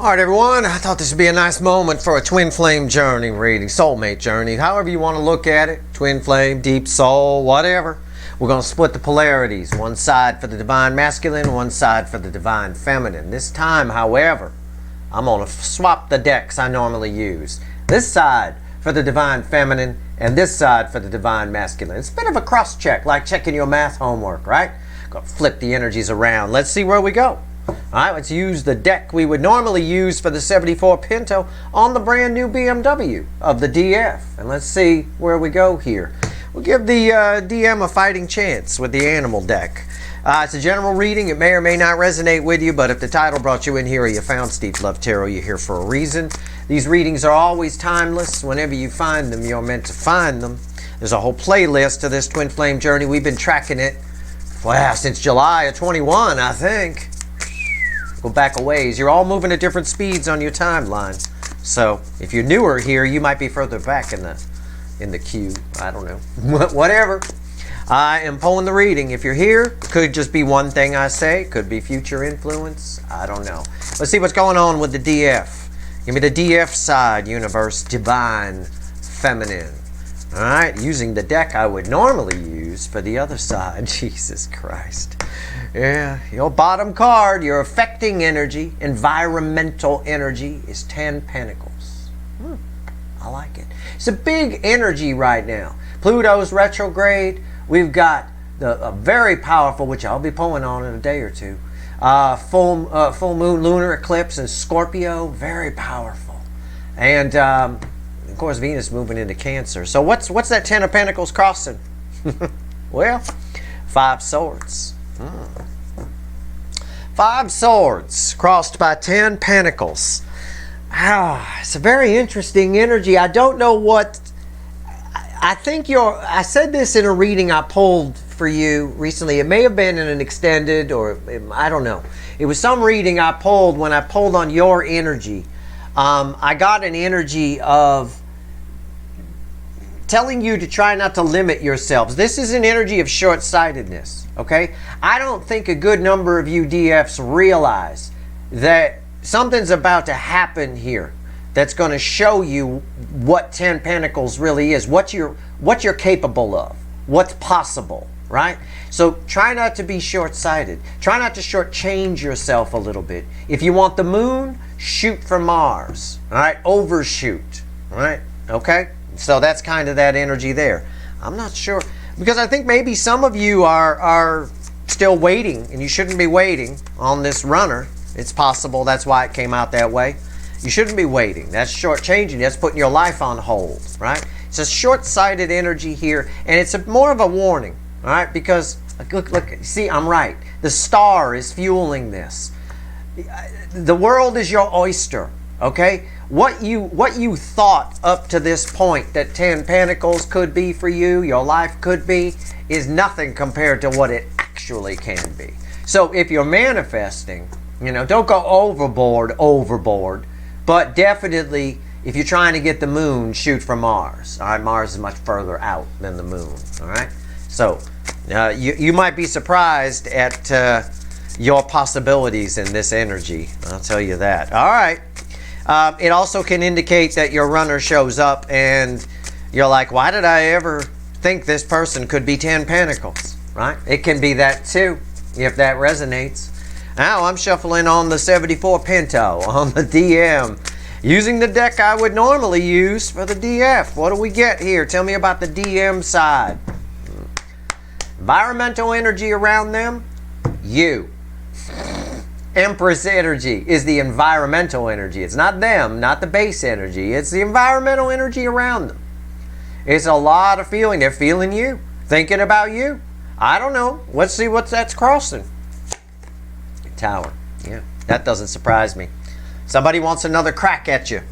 All right, everyone, I thought this would be a nice moment for a twin flame journey reading, soulmate journey, however you want to look at it, twin flame, deep soul, whatever. We're going to split the polarities, one side for the divine masculine, one side for the divine feminine. This time, however, I'm going to swap the decks I normally use. This side for the divine feminine and this side for the divine masculine. It's a bit of a cross check, like checking your math homework, right? Going to flip the energies around. Let's see where we go. All right, let's use the deck we would normally use for the 74 Pinto on the brand new BMW of the DF. And let's see where we go here. We'll give the DM a fighting chance with the animal deck. It's a general reading. It may or may not resonate with you, but if the title brought you in here or you found Steve Love Tarot, you're here for a reason. These readings are always timeless. Whenever you find them, you're meant to find them. There's a whole playlist to this twin flame journey. We've been tracking it, well, since July of 21, I think. Go back a ways. You're all moving at different speeds on your timeline. So if you're newer here, you might be further back in the queue. I don't know. Whatever. I am pulling the reading. If you're here, it could just be one thing I say. Could be future influence. I don't know. Let's see what's going on with the DF. Give me the DF side, universe, divine, feminine. All right, using the deck I would normally use for the other side. Jesus Christ. Yeah, your bottom card, your affecting energy, environmental energy is 10 Pentacles. I like it. It's a big energy right now. Pluto's retrograde. We've got a very powerful, which I'll be pulling on in a day or two, full moon lunar eclipse in Scorpio. Very powerful. And of course, Venus moving into Cancer. So what's that 10 of Pentacles crossing? Well, 5 swords. 5 swords crossed by 10 Pentacles. It's a very interesting energy. I don't know what... I think I said this in a reading I pulled for you recently. It may have been in an extended, or I don't know. It was some reading I pulled when I pulled on your energy. I got an energy of telling you to try not to limit yourselves. This is an energy of short-sightedness, okay? I don't think a good number of you DFs realize that something's about to happen here that's going to show you what 10 Pentacles really is, what you're capable of, what's possible, right? So try not to be short-sighted. Try not to shortchange yourself a little bit. If you want the moon, shoot for Mars, all right? Overshoot, all right? Okay? So that's kind of that energy there. I'm not sure, because I think maybe some of you are still waiting, and you shouldn't be waiting on this runner. It's possible that's why it came out that way. You shouldn't be waiting. That's shortchanging. That's putting your life on hold, right? It's a short-sighted energy here, and it's more of a warning, all right? Because, look, see, I'm right. The star is fueling this. The world is your oyster, okay? What you thought up to this point that 10 Pentacles could be for you, your life could be, is nothing compared to what it actually can be. So if you're manifesting, don't go overboard, but definitely if you're trying to get the moon, shoot for Mars. All right, Mars is much further out than the moon, all right? So you might be surprised at your possibilities in this energy. I'll tell you that. All right. It also can indicate that your runner shows up and you're like, why did I ever think this person could be 10 Pentacles, right? It can be that too, if that resonates. Now I'm shuffling on the 74 Pinto on the DM, using the deck I would normally use for the DF. What do we get here? Tell me about the DM side. Environmental energy around them, you. Empress energy is the environmental energy. It's not them, not the base energy. It's the environmental energy around them. It's a lot of feeling. They're feeling you, thinking about you. I don't know. Let's see what that's crossing. Tower. Yeah, that doesn't surprise me. Somebody wants another crack at you.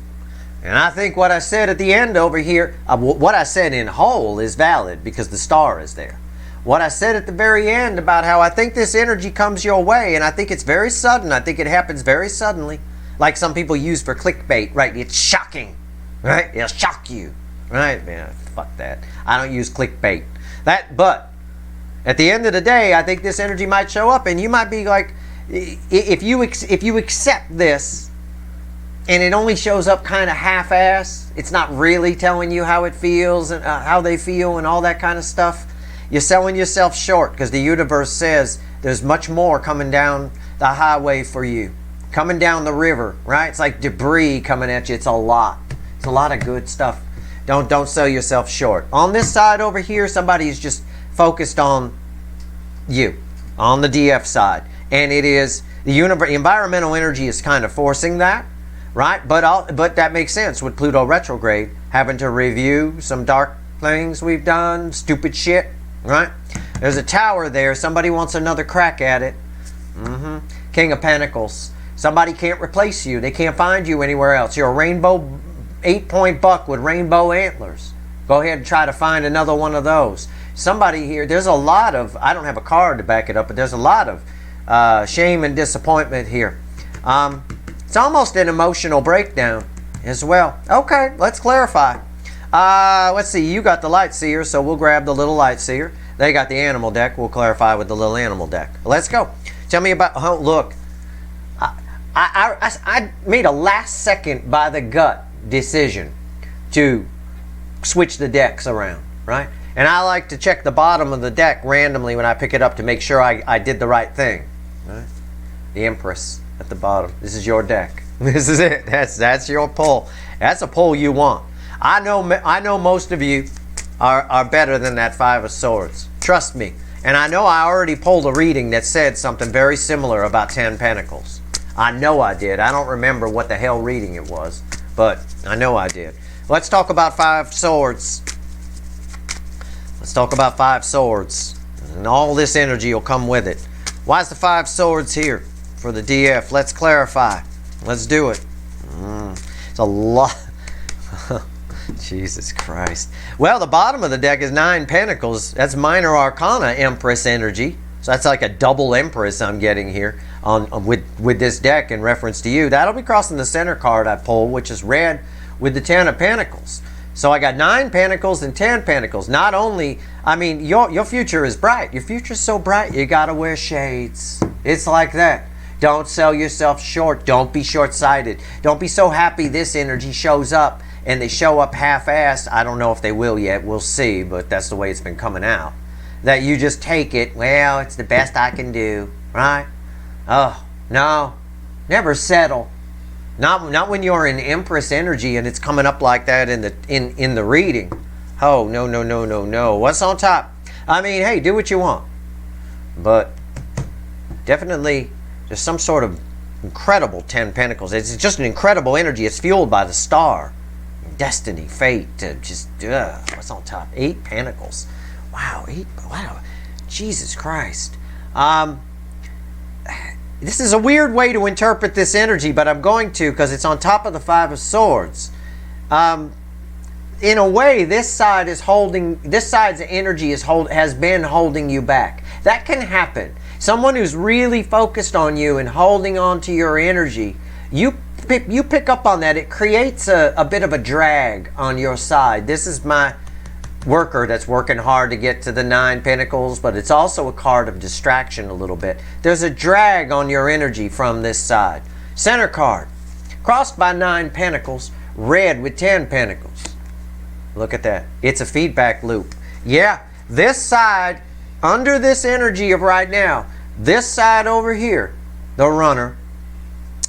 And I think what I said at the end over here, what I said in whole is valid because the star is there. What I said at the very end about how I think this energy comes your way, and I think it's very sudden. I think it happens very suddenly. Like some people use for clickbait, right? It's shocking, right? It'll shock you, right? Man, fuck that. I don't use clickbait. But at the end of the day, I think this energy might show up, and you might be like, if you accept this, and it only shows up kind of half-ass. It's not really telling you how it feels and how they feel and all that kind of stuff. You're selling yourself short, because the universe says there's much more coming down the highway for you, coming down the river, right? It's like debris coming at you. It's a lot. It's a lot of good stuff. Don't sell yourself short. On this side over here, somebody's just focused on you, on the DF side, and it is the environmental energy is kind of forcing that, right? But that makes sense with Pluto retrograde, having to review some dark things we've done, stupid shit, right? There's a tower there. Somebody wants another crack at it. King of Pentacles. Somebody can't replace you. They can't find you anywhere else. You're a rainbow 8-point buck with rainbow antlers. Go ahead and try to find another one of those. Somebody here, there's a lot of, I don't have a card to back it up, but there's a lot of shame and disappointment here. It's almost an emotional breakdown as well. Okay, let's clarify. Let's see, you got the light seer, so we'll grab the little light seer. They got the animal deck. We'll clarify with the little animal deck. Let's go. Tell me about, oh, look. I made a last second by the gut decision to switch the decks around, right? And I like to check the bottom of the deck randomly when I pick it up to make sure I did the right thing, right? The Empress at the bottom. This is your deck. This is it. That's your pull. That's a pull you want. I know most of you are better than that Five of Swords. Trust me. And I know I already pulled a reading that said something very similar about 10 Pentacles. I know I did. I don't remember what the hell reading it was, but I know I did. Let's talk about 5 Swords. Let's talk about 5 Swords. And all this energy will come with it. Why is the 5 Swords here for the DF? Let's clarify. Let's do it. It's a lot. Jesus Christ. Well, the bottom of the deck is 9 Pentacles. That's minor arcana Empress energy. So that's like a double Empress I'm getting here with this deck in reference to you. That'll be crossing the center card I pulled, which is red with the 10 of Pentacles. So I got 9 Pentacles and 10 Pentacles. Not only, I mean, your future is bright. Your future's so bright, you gotta wear shades. It's like that. Don't sell yourself short. Don't be short-sighted. Don't be so happy this energy shows up and they show up half-assed. I don't know if they will yet. We'll see, but that's the way it's been coming out. That you just take it, well, it's the best I can do, right? Oh, no. Never settle. Not when you're in Empress energy and it's coming up like that in the reading. Oh, no, no, no, no, no. What's on top? I mean, hey, do what you want. But definitely there's some sort of incredible 10 Pentacles. It's just an incredible energy. It's fueled by the star. Destiny, fate, just, what's on top? 8 Pentacles. Wow, 8, wow. Jesus Christ. This is a weird way to interpret this energy, but I'm going to because it's on top of the 5 of Swords. In a way, this side's energy has been holding you back. That can happen. Someone who's really focused on you and holding on to your energy, you pick up on that. It creates a bit of a drag on your side. This is my worker that's working hard to get to the 9 Pentacles, but it's also a card of distraction a little bit. There's a drag on your energy from this side. Center card, crossed by 9 Pentacles, red with 10 Pentacles. Look at that. It's a feedback loop. Yeah, this side, under this energy of right now, this side over here, the runner,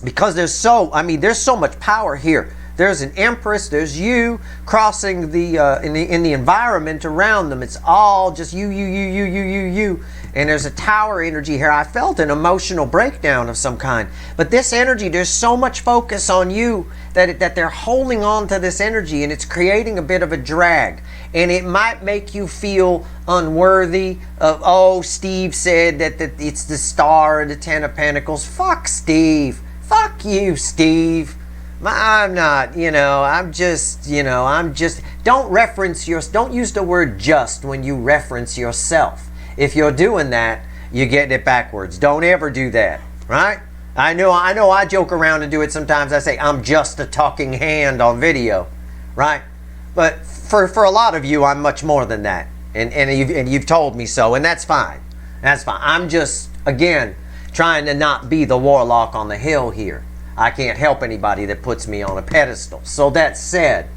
because there's so much power here. There's an Empress, there's you crossing the in the environment around them. It's all just you. And there's a tower energy here. I felt an emotional breakdown of some kind. But this energy, there's so much focus on you that they're holding on to this energy, and it's creating a bit of a drag. And it might make you feel unworthy of, oh, Steve said that it's the star of the 10 of Pentacles. Fuck Steve. Fuck you, Steve. I'm not, don't use the word just when you reference yourself. If you're doing that, you're getting it backwards. Don't ever do that, right? I know I joke around and do it sometimes. I say, I'm just a talking hand on video, right? But for a lot of you, I'm much more than that. And you've told me so, and that's fine. That's fine. I'm just, again, trying to not be the warlock on the hill here. I can't help anybody that puts me on a pedestal. So that said,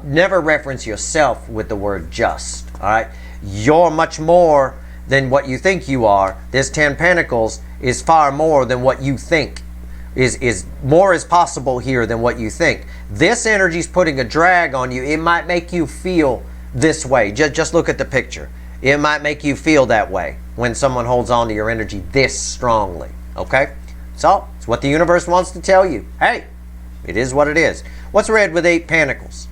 never reference yourself with the word just. All right, you're much more than what you think you are. This 10 Pentacles is far more than what you think. Is more is possible here than what you think. This energy is putting a drag on you. It might make you feel this way. Just look at the picture. It might make you feel that way when someone holds on to your energy this strongly. Okay? So, it's what the universe wants to tell you. Hey, it is what it is. What's red with 8 Pentacles?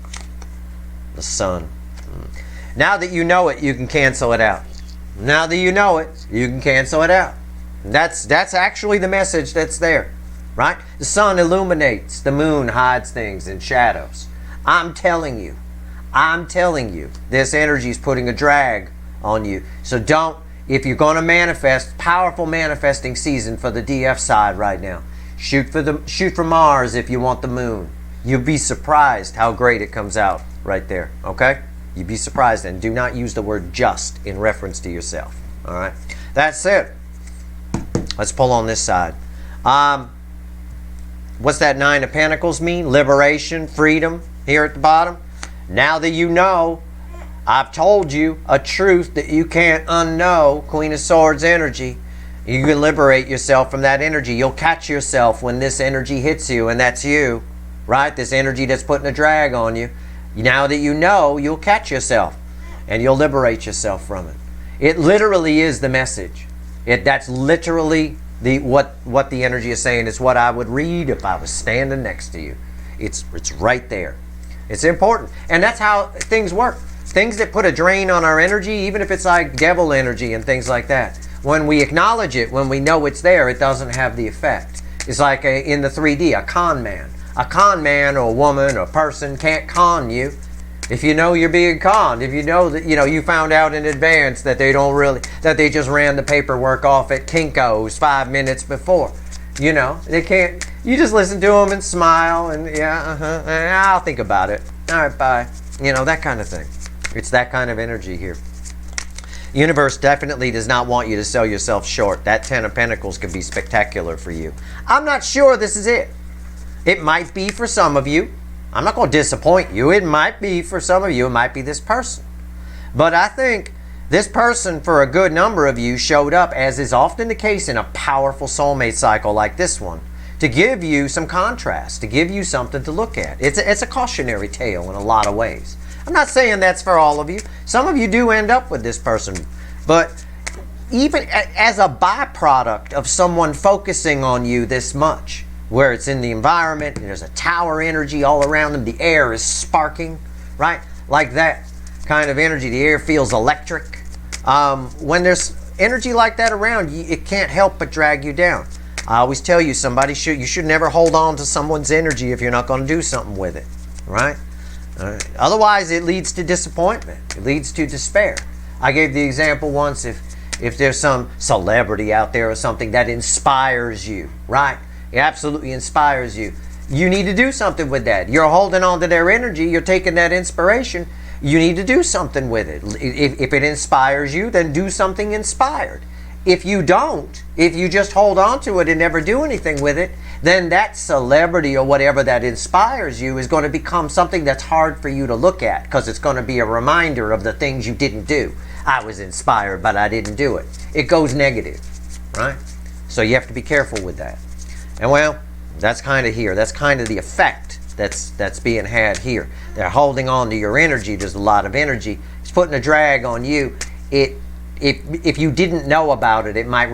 The Sun. Now that you know it, you can cancel it out. Now that you know it, you can cancel it out. That's actually the message that's there. Right? The sun illuminates, the moon hides things in shadows. I'm telling you, this energy is putting a drag on you. So don't, if you're going to manifest, powerful manifesting season for the DF side right now. Shoot for Mars if you want the moon. You'll be surprised how great it comes out right there. Okay? You'd be surprised, and do not use the word just in reference to yourself. All right? That's it. Let's pull on this side. What's that 9 of Pentacles mean? Liberation, freedom, here at the bottom. Now that you know, I've told you a truth that you can't unknow, Queen of Swords energy. You can liberate yourself from that energy. You'll catch yourself when this energy hits you, and that's you, right? This energy that's putting a drag on you. Now that you know, you'll catch yourself, and you'll liberate yourself from it. It literally is the message. That's literally what the energy is saying. It's what I would read if I was standing next to you. It's right there. It's important. And that's how things work. Things that put a drain on our energy, even if it's like devil energy and things like that, when we acknowledge it, when we know it's there, it doesn't have the effect. It's like in the 3D, a con man. A con man or a woman or a person can't con you if you know you're being conned. If you know that you found out in advance that they just ran the paperwork off at Kinko's 5 minutes before. They can't. You just listen to them and smile and I'll think about it. All right, bye. That kind of thing. It's that kind of energy here. Universe definitely does not want you to sell yourself short. That 10 of Pentacles could be spectacular for you. I'm not sure this is it. It might be for some of you. I'm not going to disappoint you. It might be for some of you. It might be this person. But I think this person, for a good number of you, showed up, as is often the case in a powerful soulmate cycle like this one, to give you some contrast, to give you something to look at. It's a cautionary tale in a lot of ways. I'm not saying that's for all of you. Some of you do end up with this person. But even as a byproduct of someone focusing on you this much, where it's in the environment and there's a tower energy all around them, the air is sparking, right? Like that kind of energy, the air feels electric. When there's energy like that around you, it can't help but drag you down. I always tell you, you should never hold on to someone's energy if you're not going to do something with it, right? Otherwise, it leads to disappointment. It leads to despair. I gave the example once, if there's some celebrity out there or something that inspires you, right? It absolutely inspires you. You need to do something with that. You're holding on to their energy. You're taking that inspiration. You need to do something with it. If it inspires you, then do something inspired. If you don't, if you just hold on to it and never do anything with it, then that celebrity or whatever that inspires you is going to become something that's hard for you to look at, because it's going to be a reminder of the things you didn't do. I was inspired, but I didn't do it. It goes negative, right? So you have to be careful with that. And well, that's kind of here. That's kind of the effect that's being had here. They're holding on to your energy. There's a lot of energy. It's putting a drag on you. If you didn't know about it, it might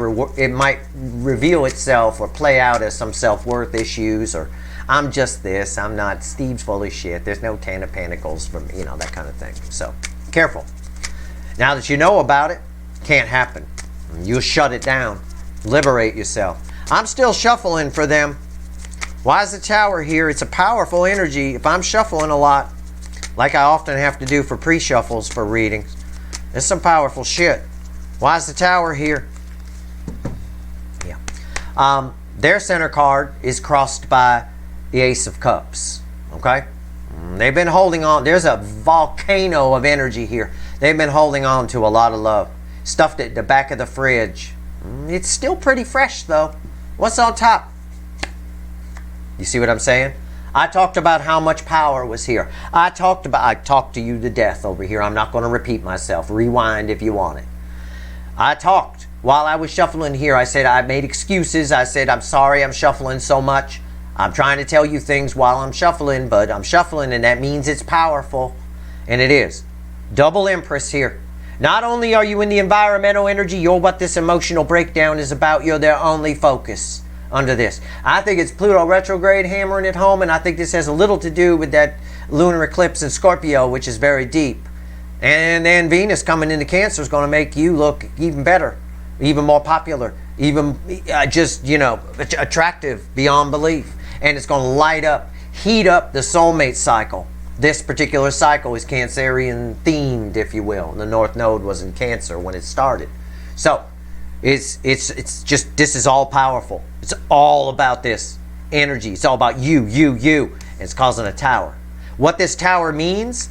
reveal itself or play out as some self-worth issues, or I'm just this, I'm not, Steve's full of shit, there's no 10 of Pentacles from, that kind of thing. So careful. Now that you know about it, can't happen. You'll shut it down. Liberate yourself. I'm still shuffling for them. Why is the Tower here? It's a powerful energy. If I'm shuffling a lot, like I often have to do for pre-shuffles for readings, it's some powerful shit. Why is the Tower here? Yeah. Their center card is crossed by the Ace of Cups. Okay? They've been holding on. There's a volcano of energy here. They've been holding on to a lot of love. Stuffed it at the back of the fridge. It's still pretty fresh, though. What's on top? You see what I'm saying? I talked about how much power was here. I talked to you to death over here. I'm not going to repeat myself. Rewind if you want it. I talked while I was shuffling here. I said I made excuses. I said, I'm sorry I'm shuffling so much. I'm trying to tell you things while I'm shuffling, but I'm shuffling, and that means it's powerful. And it is. Double Empress here. Not only are you in the environmental energy, you're what this emotional breakdown is about. You're their only focus under this. I think it's Pluto retrograde hammering it home, and I think this has a little to do with that lunar eclipse in Scorpio, which is very deep. And then Venus coming into Cancer is going to make you look even better, even more popular, even just, you know, attractive beyond belief. And it's going to light up, heat up the soulmate cycle. This particular cycle is Cancerian themed, if you will. The North Node was in Cancer when it started. So it's just, this is all powerful. It's all about this energy. It's all about you. And it's causing a tower. What this tower means,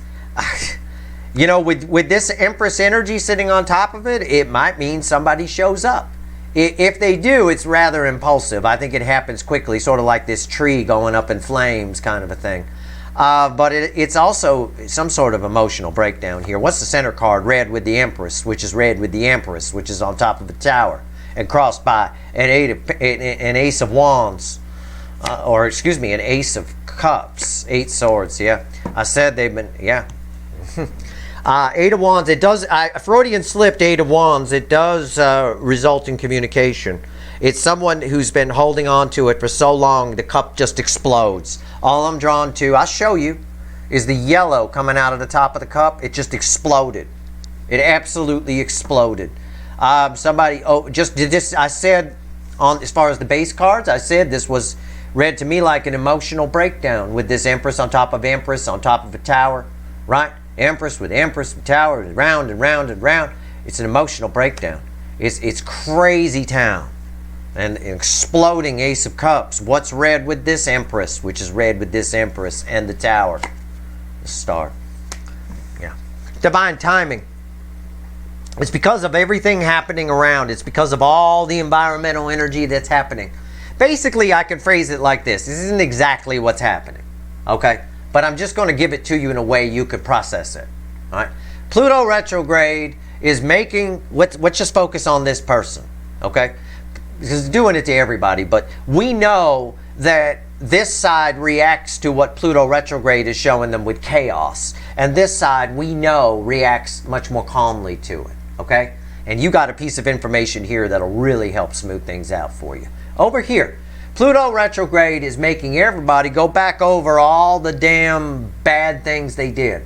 you know, with this Empress energy sitting on top of it, it might mean somebody shows up. If they do, it's rather impulsive. I think it happens quickly, sort of like this tree going up in flames kind of a thing. But it's also some sort of emotional breakdown here. What's the center card? Red with the Empress, which is red with the Empress, which is on top of the tower, and crossed by an Ace of Wands, or excuse me, an Ace of Cups, 8 swords. Yeah, I said they've been, yeah. 8 of Wands, it does, Freudian slipped 8 of Wands, it does result in communication. It's someone who's been holding on to it for so long, the cup just explodes. All I'm drawn to, I'll show you, is the yellow coming out of the top of the cup. It just exploded. It absolutely exploded. Somebody, just did this, I said, on as far as the base cards, I said this was read to me like an emotional breakdown with this Empress on top of Empress on top of a tower, right? Empress with tower, round and round and round. It's an emotional breakdown. It's crazy town. And an exploding Ace of Cups. What's red with this Empress? Which is red with this Empress and the tower. The star. Yeah. Divine timing. It's because of everything happening around. It's because of all the environmental energy that's happening. Basically, I can phrase it like this. This isn't exactly what's happening. Okay? But I'm just going to give it to you in a way you could process it. All right? Pluto retrograde is making, let's just focus on this person. Okay? Because it's doing it to everybody, but we know that this side reacts to what Pluto retrograde is showing them with chaos, and this side we know reacts much more calmly to it. Okay, and you got a piece of information here that'll really help smooth things out for you. Over here, Pluto retrograde is making everybody go back over all the damn bad things they did.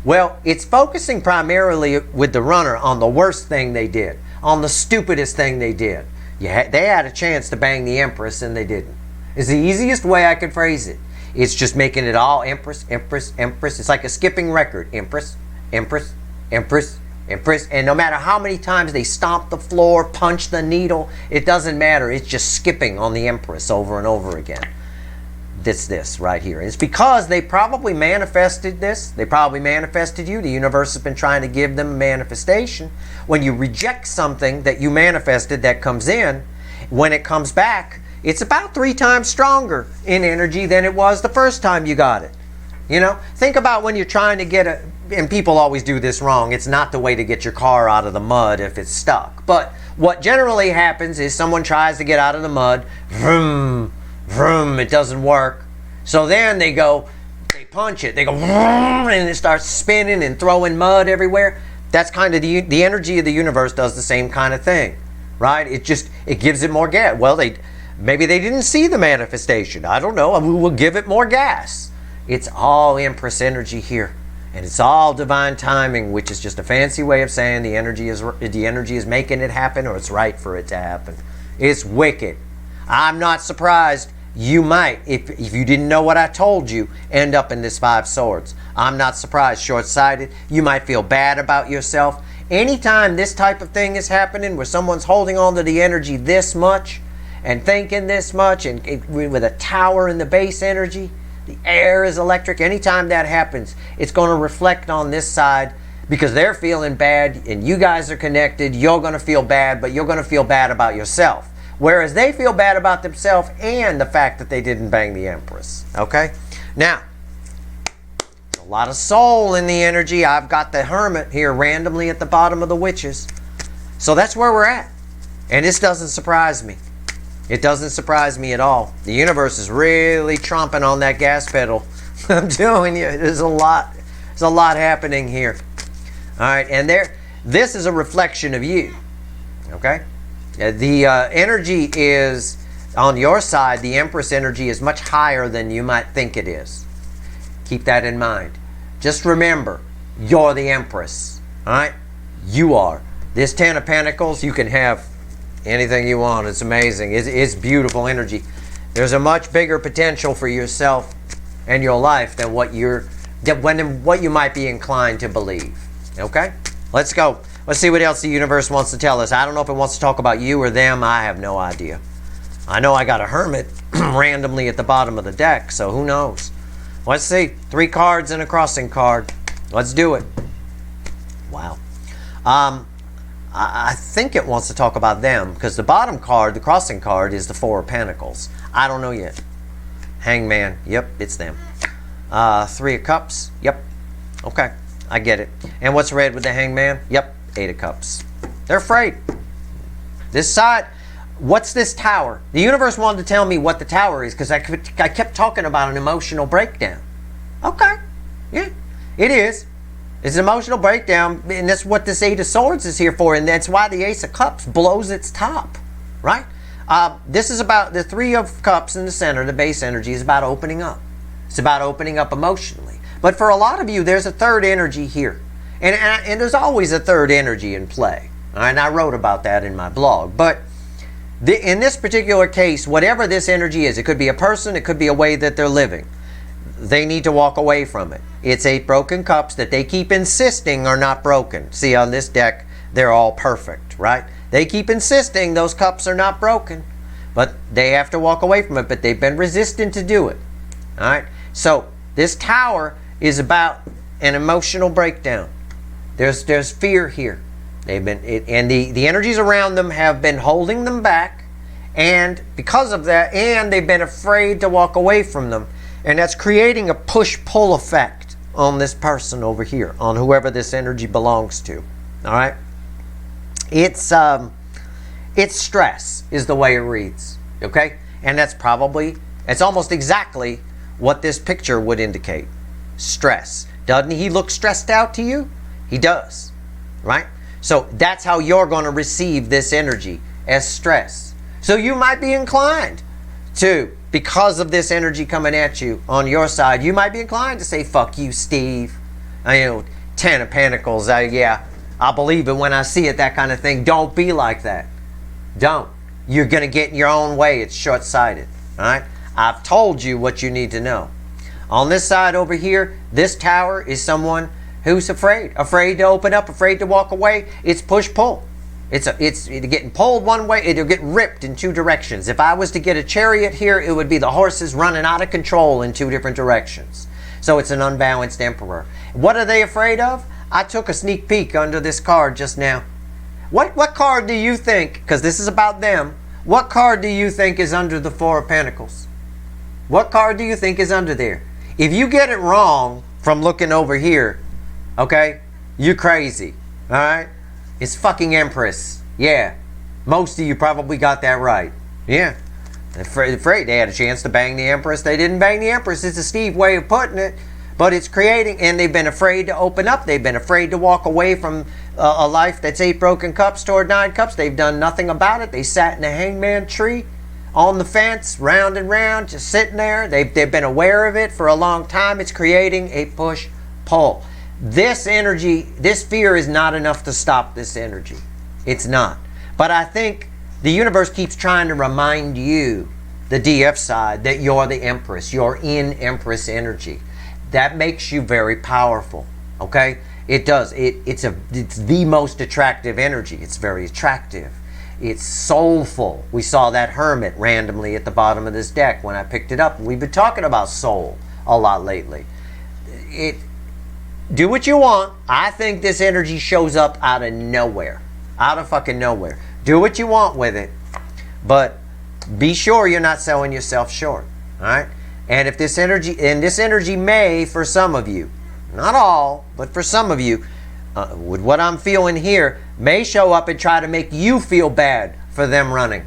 Well, it's focusing primarily with the runner on the worst thing they did, on the stupidest thing they did. They had a chance to bang the Empress and they didn't. It's the easiest way I could phrase it. It's just making it all Empress, Empress, Empress. It's like a skipping record. Empress, Empress, Empress, Empress. And no matter how many times they stomp the floor, punch the needle, it doesn't matter. It's just skipping on the Empress over and over again. This right here. It's because they probably manifested this. They probably manifested you. The universe has been trying to give them a manifestation. When you reject something that you manifested that comes in, when it comes back, it's about 3 times stronger in energy than it was the first time you got it. You know, think about when you're trying to get and people always do this wrong. It's not the way to get your car out of the mud if it's stuck. But what generally happens is someone tries to get out of the mud, vroom, vroom, it doesn't work. So then they punch it, they go, vroom, and it starts spinning and throwing mud everywhere. That's kind of the energy of the universe does the same kind of thing, right? It gives it more gas. Well, maybe they didn't see the manifestation. I don't know. We'll give it more gas. It's all Empress energy here. And it's all divine timing, which is just a fancy way of saying the energy is making it happen, or it's right for it to happen. It's wicked. I'm not surprised. You might, if you didn't know what I told you, end up in this 5 swords. I'm not surprised. Short-sighted. You might feel bad about yourself. Anytime this type of thing is happening, where someone's holding on to the energy this much and thinking this much, and with a tower in the base energy, the air is electric. Anytime that happens, it's going to reflect on this side because they're feeling bad and you guys are connected. You're going to feel bad, but you're going to feel bad about yourself. Whereas they feel bad about themselves and the fact that they didn't bang the Empress. Okay? Now, a lot of soul in the energy. I've got the Hermit here randomly at the bottom of the Witches. So that's where we're at. And this doesn't surprise me. It doesn't surprise me at all. The universe is really tromping on that gas pedal. I'm telling you, there's a lot happening here. All right, and this is a reflection of you. Okay? The energy is on your side. The Empress energy is much higher than you might think it is. Keep that in mind. Just remember, you're the Empress. All right? You are. This Ten of Pentacles, you can have anything you want. It's amazing. It's beautiful energy. There's a much bigger potential for yourself and your life than what you might be inclined to believe. Okay? Let's go. Let's see what else the universe wants to tell us. I don't know if it wants to talk about you or them. I have no idea. I know I got a Hermit randomly at the bottom of the deck, so who knows? Let's see. 3 cards and a crossing card. Let's do it. Wow. I think it wants to talk about them because the bottom card, the crossing card, is the 4 of Pentacles. I don't know yet. Hangman. Yep, it's them. 3 of Cups. Yep. Okay, I get it. And what's red with the Hangman? Yep, 8 of Cups. They're afraid. This side, what's this Tower? The universe wanted to tell me what the Tower is because I kept talking about an emotional breakdown. Okay, yeah, it is. It's an emotional breakdown, and that's what this 8 of Swords is here for, and that's why the Ace of Cups blows its top, right? This is about the 3 of Cups in the center. The base energy is about opening up. It's about opening up emotionally. But for a lot of you, there's a third energy here, and there's always a third energy in play. All right, and I wrote about that in my blog. But in this particular case, whatever this energy is, it could be a person, it could be a way that they're living. They need to walk away from it. It's 8 broken cups that they keep insisting are not broken. See, on this deck, they're all perfect, right? They keep insisting those cups are not broken, but they have to walk away from it, but they've been resistant to do it. All right? So this Tower is about an emotional breakdown. There's fear here. And the energies around them have been holding them back, and because of that, and they've been afraid to walk away from them. And that's creating a push-pull effect on this person over here, on whoever this energy belongs to. All right? It's stress is the way it reads. Okay? And it's almost exactly what this picture would indicate. Stress. Doesn't he look stressed out to you? He does. Right? So that's how you're going to receive this energy, as stress. So you might be inclined to, because of this energy coming at you on your side, you might be inclined to say, fuck you, Steve. 10 of Pentacles. Yeah, I'll believe it when I see it, that kind of thing. Don't be like that. Don't. You're going to get in your own way. It's short-sighted. All right? I've told you what you need to know. On this side over here, this Tower is someone who's afraid. Afraid to open up, afraid to walk away. It's push-pull. It's getting pulled one way, it'll get ripped in 2 directions. If I was to get a chariot here, it would be the horses running out of control in 2 different directions. So it's an unbalanced Emperor. What are they afraid of? I took a sneak peek under this card just now. What card do you think, because this is about them, what card do you think is under the 4 of Pentacles? What card do you think is under there? If you get it wrong from looking over here, okay, you're crazy, all right? It's fucking Empress. Yeah. Most of you probably got that right. Yeah. Afraid they had a chance to bang the Empress. They didn't bang the Empress. It's a Steve way of putting it. But it's creating, and they've been afraid to open up. They've been afraid to walk away from a life that's 8 broken cups toward 9 cups. They've done nothing about it. They sat in a hangman tree on the fence, round and round, just sitting there. They've been aware of it for a long time. It's creating a push-pull. This energy, this fear is not enough to stop this energy. It's not. But I think the universe keeps trying to remind you, the DF side, that you're the Empress. You're in Empress energy. That makes you very powerful. Okay? It does. It's the most attractive energy. It's very attractive. It's soulful. We saw that Hermit randomly at the bottom of this deck when I picked it up. We've been talking about soul a lot lately. Do what you want. I think this energy shows up out of nowhere. Out of fucking nowhere. Do what you want with it. but be sure you're not selling yourself short. All right? And if this energy may, for some of you, not all, but for some of you, with what I'm feeling here, may show up and try to make you feel bad for them running.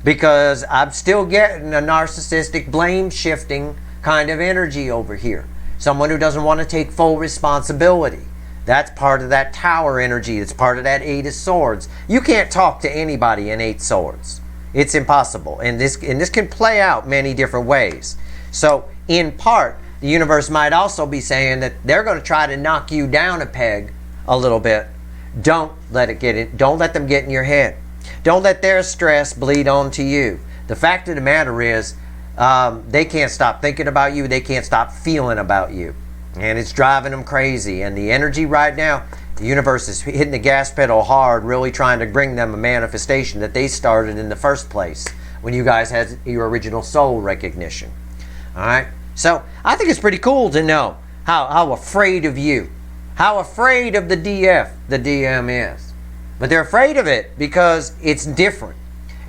Because I'm still getting a narcissistic blame shifting kind of energy over here. Someone who doesn't want to take full responsibility. That's part of that tower energy. It's part of that 8 of swords. You can't talk to anybody in 8 swords. It's impossible. And this can play out many different ways. So in part, the universe might also be saying that they're going to try to knock you down a peg a little bit. Don't let them get in your head. Don't let their stress bleed onto you. The fact of the matter is, they can't stop thinking about you. They can't stop feeling about you. And it's driving them crazy. And the energy right now, the universe is hitting the gas pedal hard, really trying to bring them a manifestation that they started in the first place when you guys had your original soul recognition. All right? So I think it's pretty cool to know how afraid of you, how afraid of the DM is. But they're afraid of it because it's different.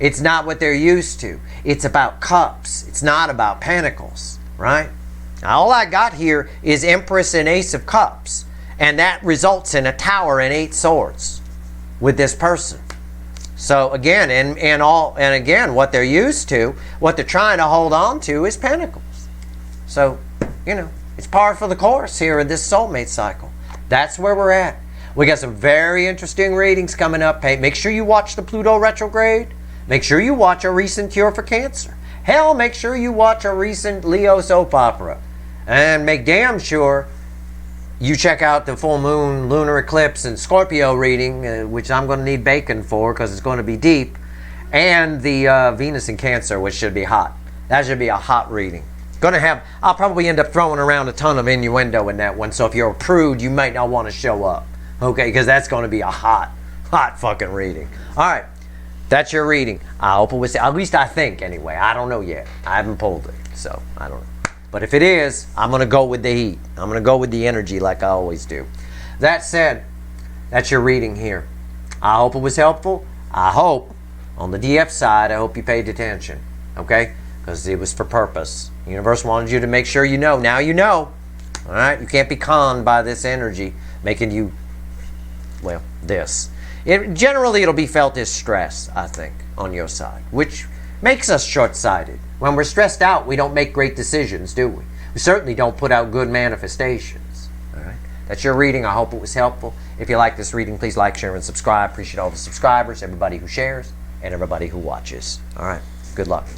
It's not what they're used to. It's about cups. It's not about pentacles, right? Now, all I got here is Empress and Ace of Cups. And that results in a tower and 8 swords with this person. So again, and again, what they're used to, what they're trying to hold on to is pentacles. So, it's par for the course here in this soulmate cycle. That's where we're at. We got some very interesting readings coming up. Hey, make sure you watch the Pluto retrograde. Make sure you watch a recent Cure for Cancer. Hell, make sure you watch a recent Leo soap opera. And make damn sure you check out the full moon, lunar eclipse, and Scorpio reading, which I'm going to need bacon for because it's going to be deep. And the Venus in Cancer, which should be hot. That should be a hot reading. I'll probably end up throwing around a ton of innuendo in that one. So if you're a prude, you might not want to show up. Okay, because that's going to be a hot fucking reading. All right, that's your reading. I hope it was, at least I think anyway. I don't know yet. I haven't pulled it, so I don't know. But if it is, I'm going to go with the heat. I'm going to go with the energy like I always do. That said, that's your reading here. I hope it was helpful. I hope, on the DF side, I hope you paid attention. Okay? Because it was for purpose. The universe wanted you to make sure you know. Now you know. All right? You can't be conned by this energy making you, well, this. Generally, it'll be felt as stress, I think, on your side, which makes us short-sighted. When we're stressed out, we don't make great decisions, do we? We certainly don't put out good manifestations. All right? That's your reading. I hope it was helpful. If you like this reading, please like, share, and subscribe. Appreciate all the subscribers, everybody who shares, and everybody who watches. All right. Good luck.